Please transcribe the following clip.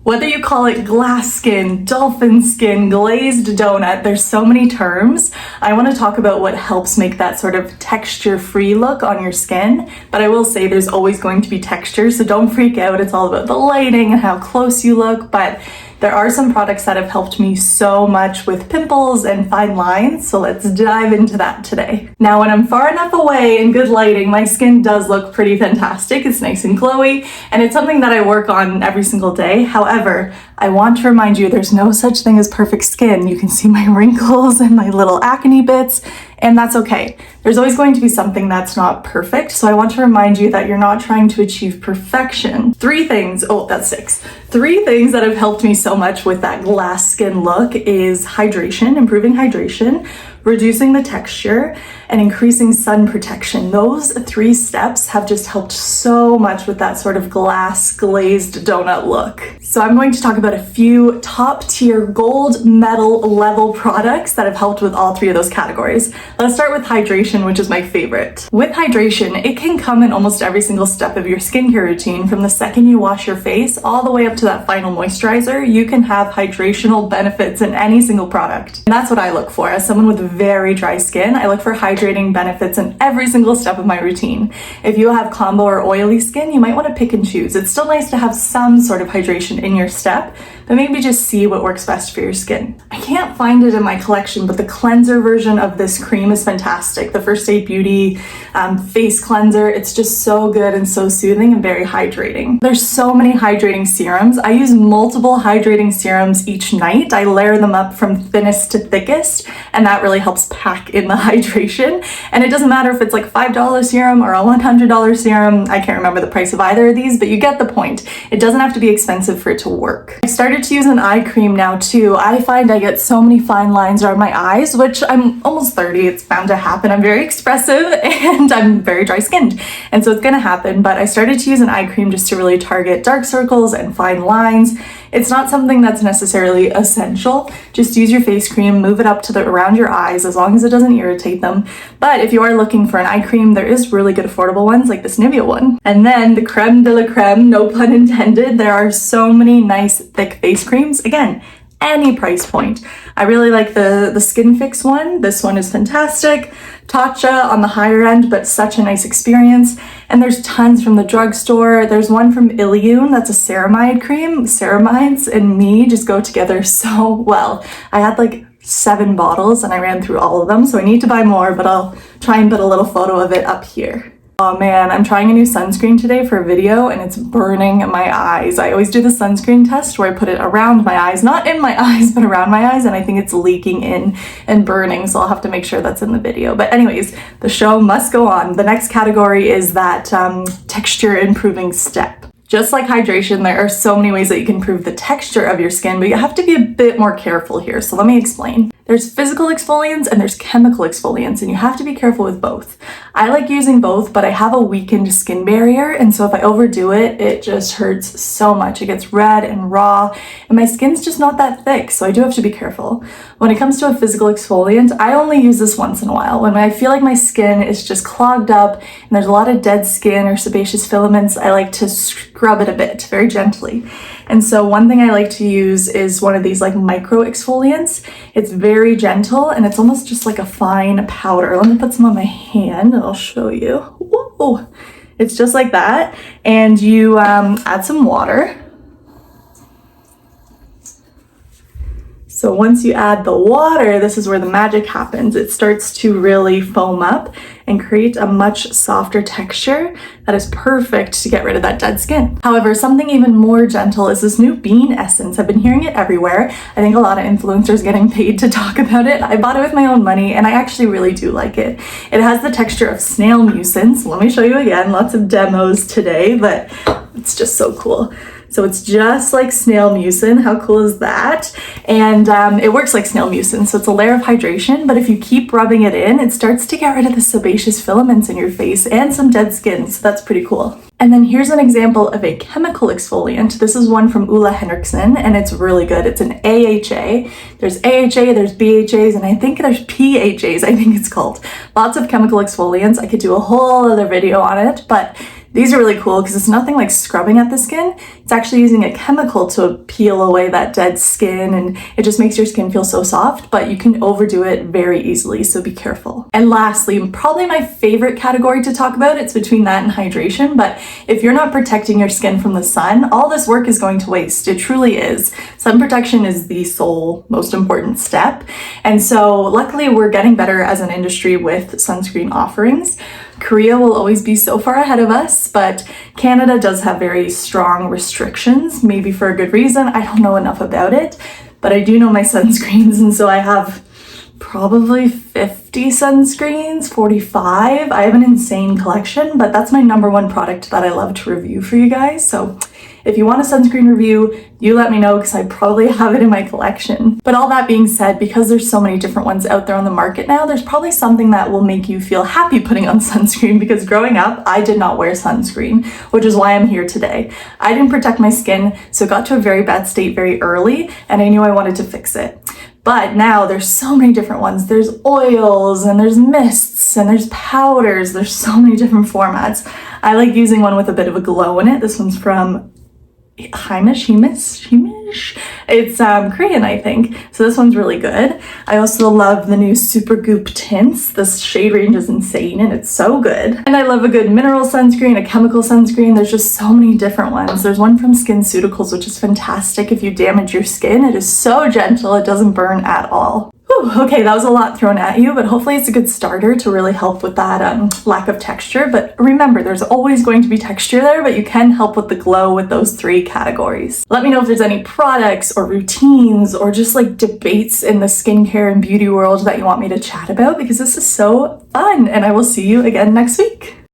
Whether you call it glass skin, dolphin skin, glazed donut, there's so many terms. I want to talk about what helps make that sort of texture-free look on your skin, but I will say there's always going to be texture, so don't freak out. It's all about the lighting and how close you look, but there are some products that have helped me so much with pimples and fine lines, so let's dive into that today. Now, when I'm far enough away in good lighting, my skin does look pretty fantastic. It's nice and glowy, and it's something that I work on every single day. However, I want to remind you there's no such thing as perfect skin. You can see my wrinkles and my little acne bits, and that's okay. There's always going to be something that's not perfect, so I want to remind you that you're not trying to achieve perfection. Three things that have helped me so much with that glass skin look is hydration, improving hydration, reducing the texture, and increasing sun protection. Those three steps have just helped so much with that sort of glass glazed donut look. So I'm going to talk about a few top tier gold medal level products that have helped with all three of those categories. Let's start with hydration, which is my favorite. With hydration, it can come in almost every single step of your skincare routine. From the second you wash your face all the way up to that final moisturizer, you can have hydrational benefits in any single product. And that's what I look for. As someone with very dry skin, I look for hydrating benefits in every single step of my routine. If you have combo or oily skin, you might want to pick and choose. It's still nice to have some sort of hydration in your step, but maybe just see what works best for your skin. I can't find it in my collection, but the cleanser version of this cream is fantastic. The First Aid Beauty face cleanser, it's just so good and so soothing and very hydrating. There's so many hydrating serums. I use multiple hydrating serums each night. I layer them up from thinnest to thickest, and that really helps pack in the hydration. And it doesn't matter if it's like $5 serum or a $100 serum. I can't remember the price of either of these, but you get the point. It doesn't have to be expensive for it to work. I started to use an eye cream now too. I find I get so many fine lines around my eyes, which I'm almost 30. It's bound to happen. I'm very expressive and I'm very dry skinned. And so it's gonna happen, but I started to use an eye cream just to really target dark circles and fine lines. It's not something that's necessarily essential. Just use your face cream, move it up to around your eyes as long as it doesn't irritate them. But if you are looking for an eye cream, there is really good affordable ones like this Nivea one. And then the creme de la creme, no pun intended, there are so many nice thick face creams. Again, any price point. I really like the Skin Fix one. This one is fantastic. Tatcha on the higher end, but such a nice experience. And there's tons from the drugstore. There's one from alllll, that's a ceramide cream. Ceramides and me just go together so well. I had like 7 bottles and I ran through all of them, so I need to buy more, but I'll try and put a little photo of it up here. Oh man, I'm trying a new sunscreen today for a video and it's burning my eyes. I always do the sunscreen test where I put it around my eyes, not in my eyes, but around my eyes, and I think it's leaking in and burning, so I'll have to make sure that's in the video. But anyways, the show must go on. The next category is that texture improving step. Just like hydration, there are so many ways that you can improve the texture of your skin, but you have to be a bit more careful here. So let me explain. There's physical exfoliants and there's chemical exfoliants, and you have to be careful with both. I like using both, but I have a weakened skin barrier, and so if I overdo it, it just hurts so much. It gets red and raw, and my skin's just not that thick, so I do have to be careful. When it comes to a physical exfoliant, I only use this once in a while. When I feel like my skin is just clogged up and there's a lot of dead skin or sebaceous filaments, I like to scrub it a bit, very gently. And so one thing I like to use is one of these like micro exfoliants. It's very gentle and it's almost just like a fine powder. Let me put some on my hand and I'll show you. Whoa. It's just like that. And you add some water. So once you add the water, this is where the magic happens. It starts to really foam up and create a much softer texture that is perfect to get rid of that dead skin. However, something even more gentle is this new bean essence. I've been hearing it everywhere. I think a lot of influencers getting paid to talk about it. I bought it with my own money and I actually really do like it. It has the texture of snail mucin. Let me show you again. Lots of demos today, but it's just so cool. So it's just like snail mucin. How cool is that? And it works like snail mucin. So it's a layer of hydration, but if you keep rubbing it in, it starts to get rid of the sebaceous filaments in your face and some dead skin. So that's pretty cool. And then here's an example of a chemical exfoliant. This is one from Ole Henriksen, and it's really good. It's an AHA. There's AHA, there's BHAs, and I think there's PHAs, I think it's called. Lots of chemical exfoliants. I could do a whole other video on it, but These are really cool because it's nothing like scrubbing at the skin. It's actually using a chemical to peel away that dead skin, and it just makes your skin feel so soft, but you can overdo it very easily, so be careful. And lastly, probably my favorite category to talk about, it's between that and hydration, but if you're not protecting your skin from the sun, all this work is going to waste. It truly is. Sun protection is the sole most important step. And so luckily we're getting better as an industry with sunscreen offerings. Korea will always be so far ahead of us, but Canada does have very strong restrictions, maybe for a good reason. I don't know enough about it, but I do know my sunscreens, and so I have probably 50 sunscreens, 45. I have an insane collection, but that's my number one product that I love to review for you guys. So if you want a sunscreen review, you let me know because I probably have it in my collection. But all that being said, because there's so many different ones out there on the market now, there's probably something that will make you feel happy putting on sunscreen, because growing up, I did not wear sunscreen, which is why I'm here today. I didn't protect my skin, so it got to a very bad state very early, and I knew I wanted to fix it. But now there's so many different ones. There's oils and there's mists and there's powders. There's so many different formats. I like using one with a bit of a glow in it. This one's from Heimish. It's Korean, I think. So this one's really good. I also love the new Super Goop tints. This shade range is insane and it's so good. And I love a good mineral sunscreen, a chemical sunscreen. There's just so many different ones. There's one from SkinCeuticals, which is fantastic if you damage your skin. It is so gentle, it doesn't burn at all. Whew, okay, that was a lot thrown at you, but hopefully it's a good starter to really help with that lack of texture. But remember, there's always going to be texture there, but you can help with the glow with those 3 categories. Let me know if there's any products or routines or just like debates in the skincare and beauty world that you want me to chat about, because this is so fun, and I will see you again next week.